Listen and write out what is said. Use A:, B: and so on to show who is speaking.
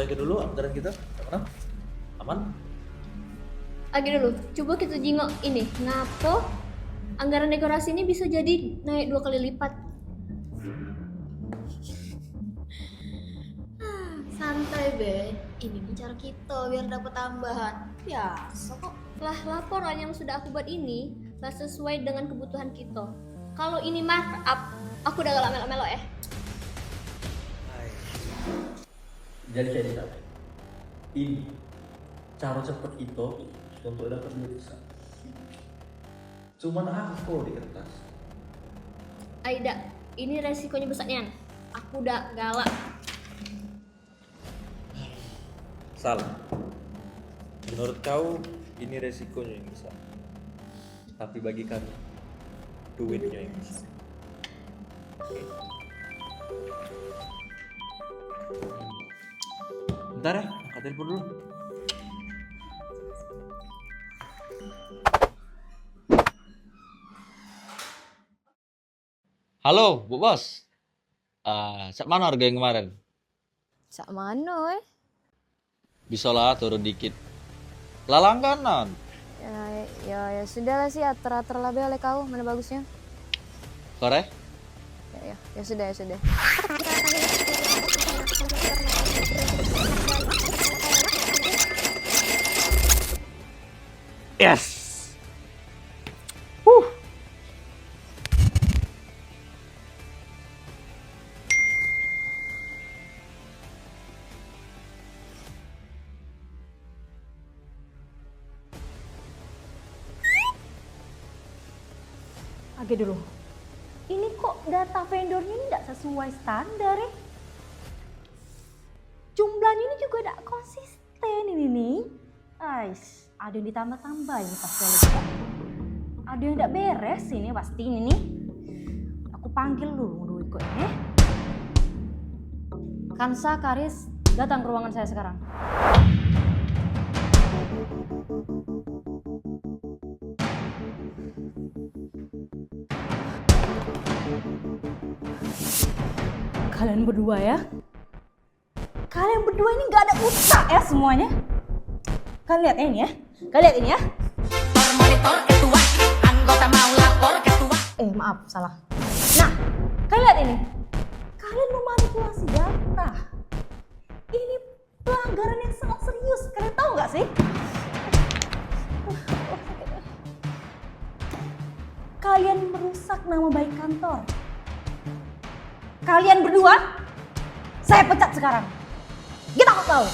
A: sesuaikan dulu anggaran kita. Gimana? Aman?
B: Lagi dulu, coba kita jingok ini. Kenapa anggaran dekorasi ini bisa jadi naik 2 kali lipat?
C: Santai be, ini bicara kita biar dapat tambahan. Biasa kok.
B: Lah laporan yang sudah aku buat ini gak sesuai dengan kebutuhan kita. Kalau ini markup, aku udah gak melo-melo ya.
A: Jadi kayak tidak. Ini cara cepat itu untuk dapat duit besar. Cuman aku di kertas.
B: Aida, ini resikonya besar Nian. Aku udah galak.
D: Salah. Menurut kau ini resikonya yang besar. Tapi bagi kami duitnya yang besar. Oke. Bentar ya, angkat telepon dulu. Halo, Bu Bos. Sak mana harga yang kemarin?
C: Sak mana
D: Bisa lah turun dikit. Lah langganan.
C: Ya sudah lah sih, atur-atur lah be oleh kau, mana bagusnya.
D: Kore?
C: Ya sudah.
D: Yes.
E: Oke dulu. Ini kok data vendornya ini tidak sesuai standar ya? Jumlahnya ini juga tidak konsisten ini nih. Ais, ada yang ditambah-tambah ini pasti oleh. Ada yang tidak beres ini pasti ini nih. Aku panggil dulu ikut ya. Kansa, Karis, datang ke ruangan saya sekarang. Kalian berdua ya. Kalian berdua ini nggak ada utak ya semuanya. Kalian lihat ini ya. Kalian lihat ini ya.
F: Monitor ketua, anggota mau lapor ketua.
E: Maaf, salah. Nah, kalian lihat ini. Kalian memanipulasi data. Ini pelanggaran yang sangat serius. Kalian tahu nggak sih? Kalian merusak nama baik kantor. Kalian berdua, saya pecat sekarang. Kita nggak tahu.